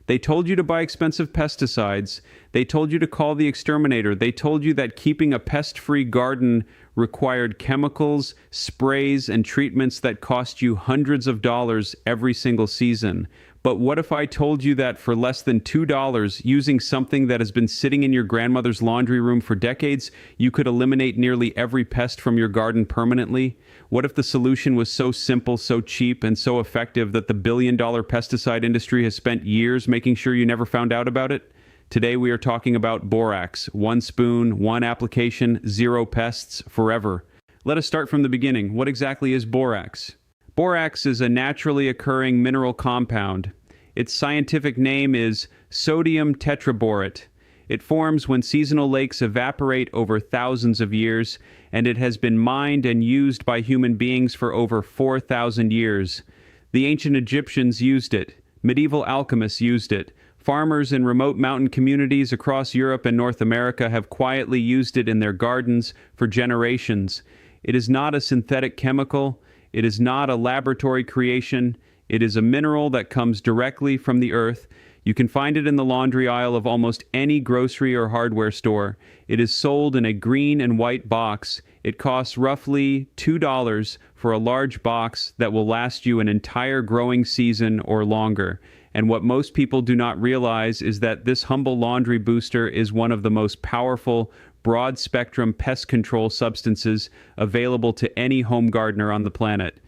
They told you to buy expensive pesticides. They told you to call the exterminator. They told you that keeping a pest-free garden required chemicals, sprays, and treatments that cost you hundreds of dollars every single season. But what if I told you that for less than $2, using something that has been sitting in your grandmother's laundry room for decades, you could eliminate nearly every pest from your garden permanently? What if the solution was so simple, so cheap, and so effective that the billion-dollar pesticide industry has spent years making sure you never found out about it? Today we are talking about Borax. 1 spoon, 1 application, 0 pests, forever. Let us start from the beginning. What exactly is borax? Borax is a naturally occurring mineral compound. Its scientific name is sodium tetraborate. It forms when seasonal lakes evaporate over thousands of years, and it has been mined and used by human beings for over 4,000 years. The ancient Egyptians used it. Medieval alchemists used it. Farmers in remote mountain communities across Europe and North America have quietly used it in their gardens for generations. It is not a synthetic chemical. It is not a laboratory creation. It is a mineral that comes directly from the earth. You can find it in the laundry aisle of almost any grocery or hardware store. It is sold in a green and white box. It costs roughly $2 for a large box that will last you an entire growing season or longer. And what most people do not realize is that this humble laundry booster is one of the most powerful, broad-spectrum pest control substances available to any home gardener on the planet.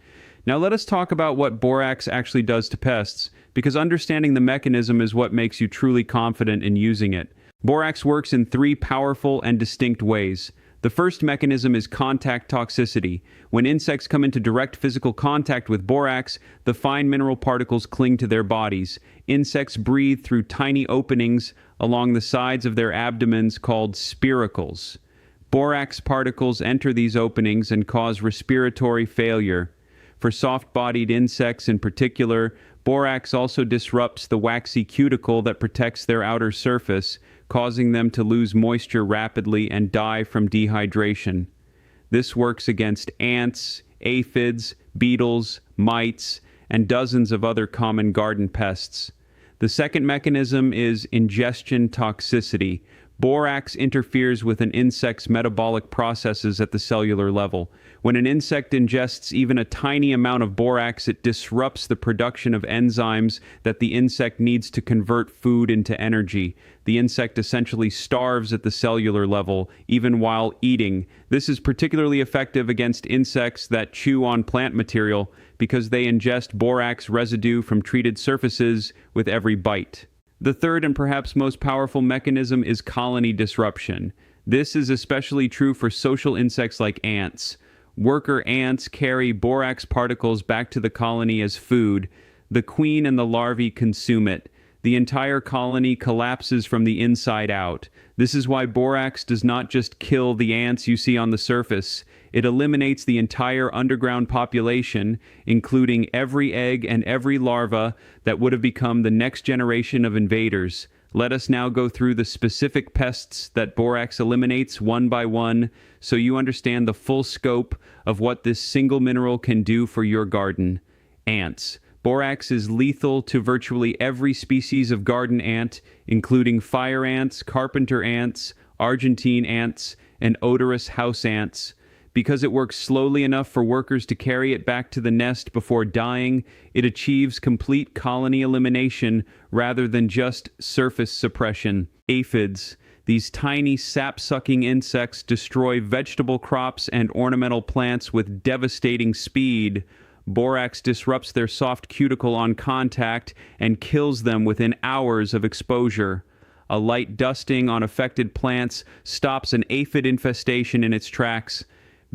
Now let us talk about what borax actually does to pests, because understanding the mechanism is what makes you truly confident in using it. Borax works in 3 powerful and distinct ways. The first mechanism is contact toxicity. When insects come into direct physical contact with borax, the fine mineral particles cling to their bodies. Insects breathe through tiny openings along the sides of their abdomens called spiracles. Borax particles enter these openings and cause respiratory failure. For soft-bodied insects in particular, borax also disrupts the waxy cuticle that protects their outer surface, causing them to lose moisture rapidly and die from dehydration. This works against ants, aphids, beetles, mites, and dozens of other common garden pests. The second mechanism is ingestion toxicity. Borax interferes with an insect's metabolic processes at the cellular level. When an insect ingests even a tiny amount of borax, it disrupts the production of enzymes that the insect needs to convert food into energy. The insect essentially starves at the cellular level, even while eating. This is particularly effective against insects that chew on plant material because they ingest borax residue from treated surfaces with every bite. The third and perhaps most powerful mechanism is colony disruption. This is especially true for social insects like ants. Worker ants carry borax particles back to the colony as food. The queen and the larvae consume it. The entire colony collapses from the inside out. This is why borax does not just kill the ants you see on the surface. It eliminates the entire underground population, including every egg and every larva that would have become the next generation of invaders. Let us now go through the specific pests that borax eliminates one by one, so you understand the full scope of what this single mineral can do for your garden. Ants. Borax is lethal to virtually every species of garden ant, including fire ants, carpenter ants, Argentine ants, and odorous house ants. Because it works slowly enough for workers to carry it back to the nest before dying, it achieves complete colony elimination rather than just surface suppression. Aphids. These tiny sap-sucking insects destroy vegetable crops and ornamental plants with devastating speed. Borax disrupts their soft cuticle on contact and kills them within hours of exposure. A light dusting on affected plants stops an aphid infestation in its tracks.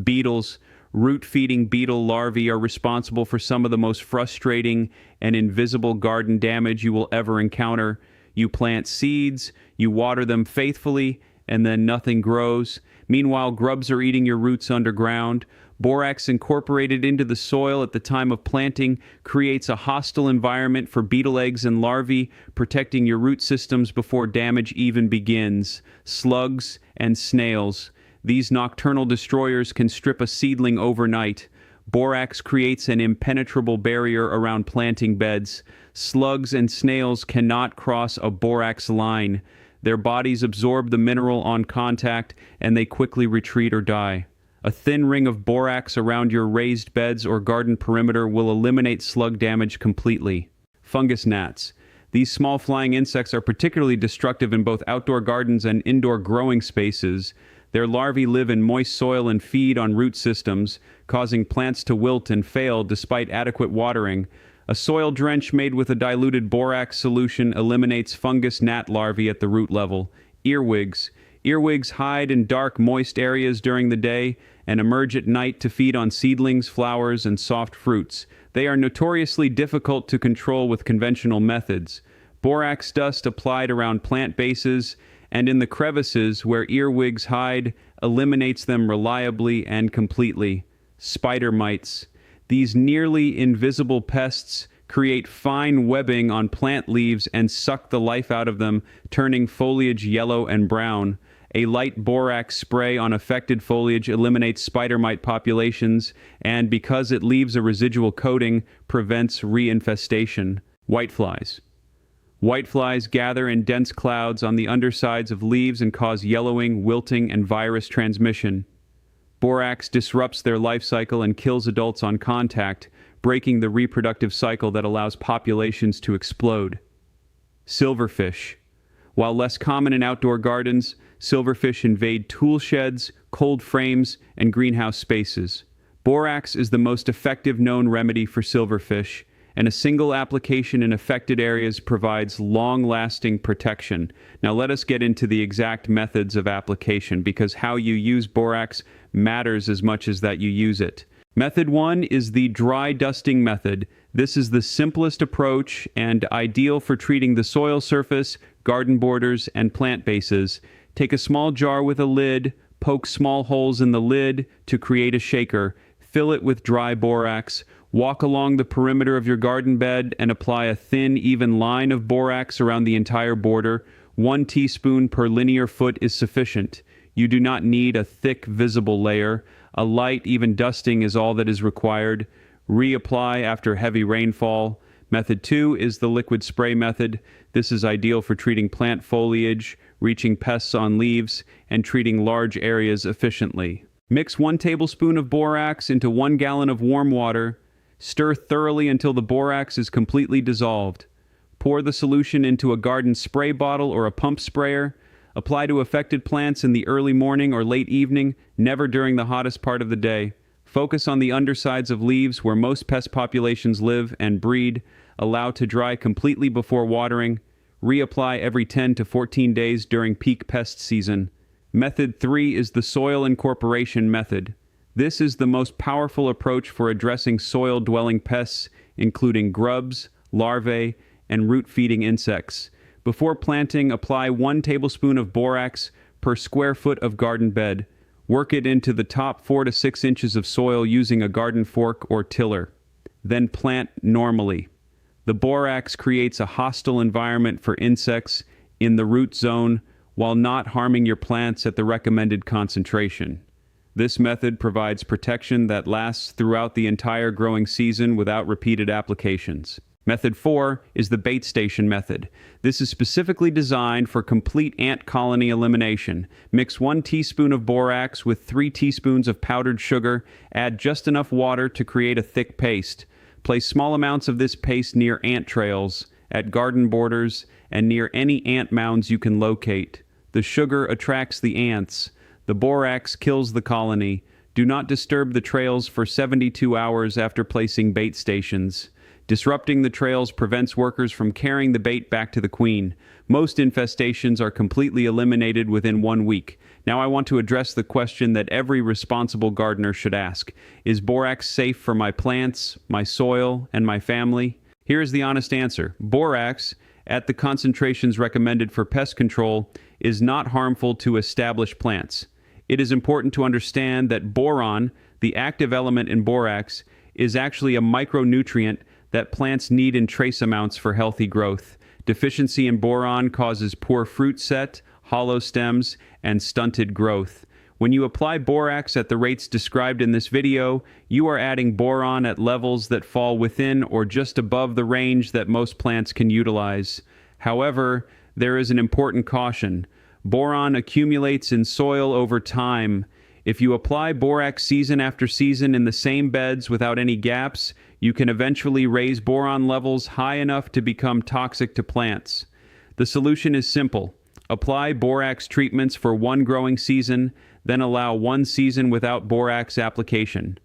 Beetles. Root-feeding beetle larvae are responsible for some of the most frustrating and invisible garden damage you will ever encounter. You plant seeds, you water them faithfully, and then nothing grows. Meanwhile, grubs are eating your roots underground. Borax incorporated into the soil at the time of planting creates a hostile environment for beetle eggs and larvae, protecting your root systems before damage even begins. Slugs and snails. These nocturnal destroyers can strip a seedling overnight. Borax creates an impenetrable barrier around planting beds. Slugs and snails cannot cross a borax line. Their bodies absorb the mineral on contact, and they quickly retreat or die. A thin ring of borax around your raised beds or garden perimeter will eliminate slug damage completely. Fungus gnats. These small flying insects are particularly destructive in both outdoor gardens and indoor growing spaces. Their larvae live in moist soil and feed on root systems, causing plants to wilt and fail despite adequate watering. A soil drench made with a diluted borax solution eliminates fungus gnat larvae at the root level. Earwigs. Earwigs hide in dark, moist areas during the day and emerge at night to feed on seedlings, flowers, and soft fruits. They are notoriously difficult to control with conventional methods. Borax dust applied around plant bases and in the crevices where earwigs hide eliminates them reliably and completely. Spider mites. These nearly invisible pests create fine webbing on plant leaves and suck the life out of them, turning foliage yellow and brown. A light borax spray on affected foliage eliminates spider mite populations, and because it leaves a residual coating, prevents reinfestation. Whiteflies. Whiteflies gather in dense clouds on the undersides of leaves and cause yellowing, wilting, and virus transmission. Borax disrupts their life cycle and kills adults on contact, breaking the reproductive cycle that allows populations to explode. Silverfish. While less common in outdoor gardens, silverfish invade tool sheds, cold frames, and greenhouse spaces. Borax is the most effective known remedy for silverfish, and a single application in affected areas provides long-lasting protection. Now let us get into the exact methods of application, because how you use borax matters as much as that you use it. Method 1 is the dry dusting method. This is the simplest approach and ideal for treating the soil surface, garden borders, and plant bases. Take a small jar with a lid, poke small holes in the lid to create a shaker, fill it with dry borax, walk along the perimeter of your garden bed and apply a thin, even line of borax around the entire border. 1 teaspoon per linear foot is sufficient. You do not need a thick, visible layer. A light, even dusting is all that is required. Reapply after heavy rainfall. Method 2 is the liquid spray method. This is ideal for treating plant foliage, reaching pests on leaves, and treating large areas efficiently. Mix 1 tablespoon of borax into 1 gallon of warm water. Stir thoroughly until the borax is completely dissolved. Pour the solution into a garden spray bottle or a pump sprayer. Apply to affected plants in the early morning or late evening, never during the hottest part of the day. Focus on the undersides of leaves where most pest populations live and breed. Allow to dry completely before watering. Reapply every 10 to 14 days during peak pest season. Method 3 is the soil incorporation method. This is the most powerful approach for addressing soil-dwelling pests, including grubs, larvae, and root-feeding insects. Before planting, apply 1 tablespoon of borax per square foot of garden bed. Work it into the top 4 to 6 inches of soil using a garden fork or tiller. Then plant normally. The borax creates a hostile environment for insects in the root zone while not harming your plants at the recommended concentration. This method provides protection that lasts throughout the entire growing season without repeated applications. Method 4 is the bait station method. This is specifically designed for complete ant colony elimination. Mix 1 teaspoon of borax with 3 teaspoons of powdered sugar. Add just enough water to create a thick paste. Place small amounts of this paste near ant trails, at garden borders, and near any ant mounds you can locate. The sugar attracts the ants. The borax kills the colony. Do not disturb the trails for 72 hours after placing bait stations. Disrupting the trails prevents workers from carrying the bait back to the queen. Most infestations are completely eliminated within 1 week. Now I want to address the question that every responsible gardener should ask. Is borax safe for my plants, my soil, and my family? Here is the honest answer. Borax, at the concentrations recommended for pest control, is not harmful to established plants. It is important to understand that boron, the active element in borax, is actually a micronutrient that plants need in trace amounts for healthy growth. Deficiency in boron causes poor fruit set, hollow stems, and stunted growth. When you apply borax at the rates described in this video, you are adding boron at levels that fall within or just above the range that most plants can utilize. However, there is an important caution. Boron accumulates in soil over time. If you apply borax season after season in the same beds without any gaps, you can eventually raise boron levels high enough to become toxic to plants. The solution is simple. Apply borax treatments for one growing season, then allow one season without borax application.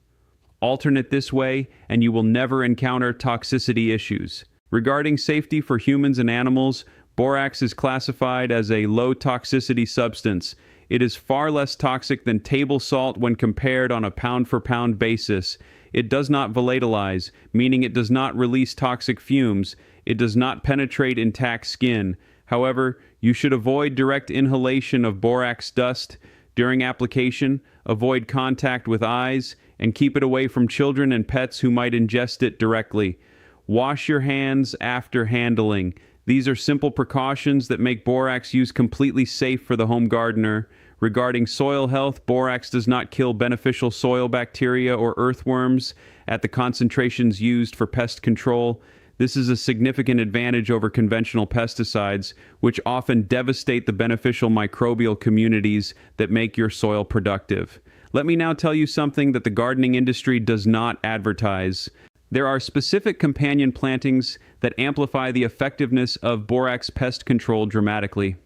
Alternate this way, and you will never encounter toxicity issues. Regarding safety for humans and animals, borax is classified as a low toxicity substance. It is far less toxic than table salt when compared on a pound-for-pound basis. It does not volatilize, meaning it does not release toxic fumes. It does not penetrate intact skin. However, you should avoid direct inhalation of borax dust. During application, avoid contact with eyes, and keep it away from children and pets who might ingest it directly. Wash your hands after handling. These are simple precautions that make borax use completely safe for the home gardener. Regarding soil health, borax does not kill beneficial soil bacteria or earthworms at the concentrations used for pest control. This is a significant advantage over conventional pesticides, which often devastate the beneficial microbial communities that make your soil productive. Let me now tell you something that the gardening industry does not advertise. There are specific companion plantings that amplify the effectiveness of borax pest control dramatically.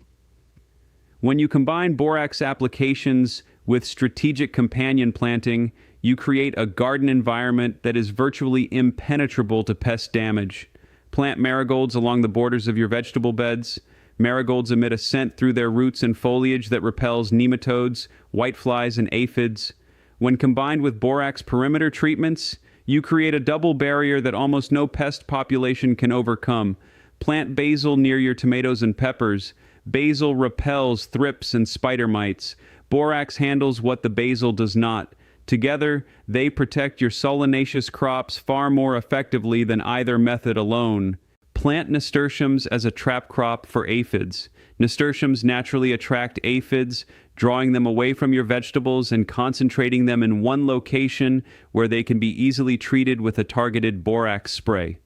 When you combine borax applications with strategic companion planting, you create a garden environment that is virtually impenetrable to pest damage. Plant marigolds along the borders of your vegetable beds. Marigolds emit a scent through their roots and foliage that repels nematodes, whiteflies, and aphids. When combined with borax perimeter treatments, you create a double barrier that almost no pest population can overcome. Plant basil near your tomatoes and peppers. Basil repels thrips and spider mites. Borax handles what the basil does not. Together, they protect your solanaceous crops far more effectively than either method alone. Plant nasturtiums as a trap crop for aphids. Nasturtiums naturally attract aphids, drawing them away from your vegetables and concentrating them in one location where they can be easily treated with a targeted borax spray.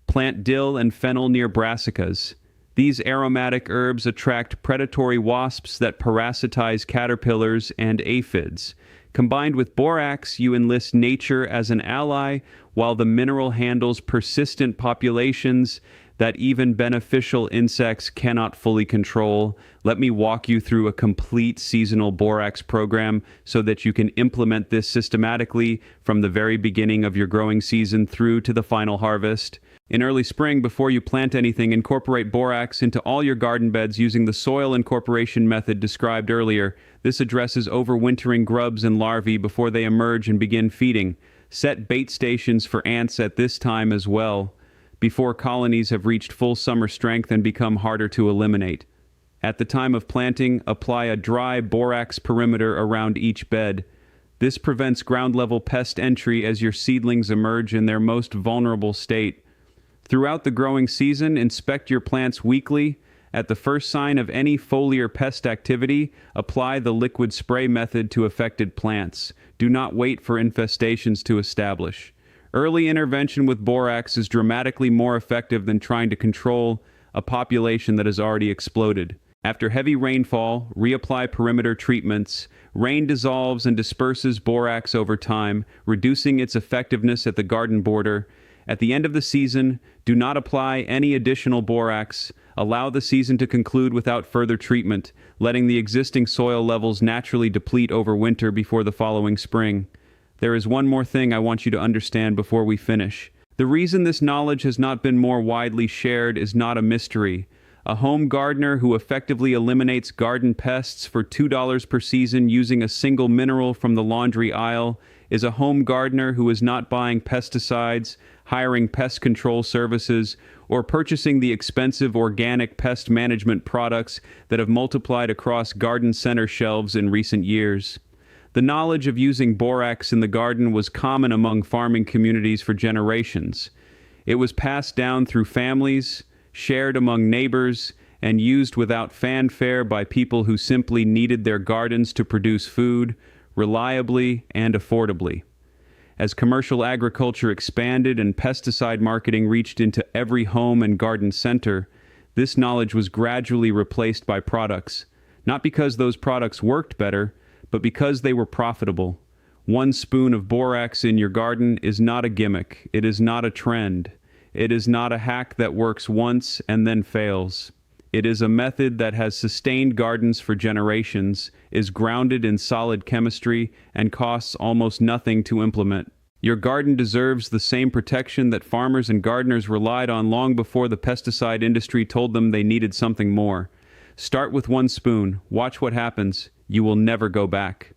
Plant dill and fennel near brassicas. These aromatic herbs attract predatory wasps that parasitize caterpillars and aphids. Combined with borax, you enlist nature as an ally, while the mineral handles persistent populations that even beneficial insects cannot fully control. Let me walk you through a complete seasonal borax program so that you can implement this systematically from the very beginning of your growing season through to the final harvest. In early spring, before you plant anything, incorporate borax into all your garden beds using the soil incorporation method described earlier. This addresses overwintering grubs and larvae before they emerge and begin feeding. Set bait stations for ants at this time as well, before colonies have reached full summer strength and become harder to eliminate. At the time of planting, apply a dry borax perimeter around each bed. This prevents ground-level pest entry as your seedlings emerge in their most vulnerable state. Throughout the growing season, inspect your plants weekly. At the first sign of any foliar pest activity, apply the liquid spray method to affected plants. Do not wait for infestations to establish. Early intervention with borax is dramatically more effective than trying to control a population that has already exploded. After heavy rainfall, reapply perimeter treatments. Rain dissolves and disperses borax over time, reducing its effectiveness at the garden border. At the end of the season, do not apply any additional borax. Allow the season to conclude without further treatment, letting the existing soil levels naturally deplete over winter before the following spring. There is one more thing I want you to understand before we finish. The reason this knowledge has not been more widely shared is not a mystery. A home gardener who effectively eliminates garden pests for $2 per season using a single mineral from the laundry aisle is a home gardener who is not buying pesticides, hiring pest control services, or purchasing the expensive organic pest management products that have multiplied across garden center shelves in recent years. The knowledge of using borax in the garden was common among farming communities for generations. It was passed down through families, shared among neighbors, and used without fanfare by people who simply needed their gardens to produce food, reliably and affordably. As commercial agriculture expanded and pesticide marketing reached into every home and garden center, this knowledge was gradually replaced by products, not because those products worked better, but because they were profitable. One spoon of borax in your garden is not a gimmick. It is not a trend. It is not a hack that works once and then fails. It is a method that has sustained gardens for generations, is grounded in solid chemistry, and costs almost nothing to implement. Your garden deserves the same protection that farmers and gardeners relied on long before the pesticide industry told them they needed something more. Start with one spoon. Watch what happens. You will never go back.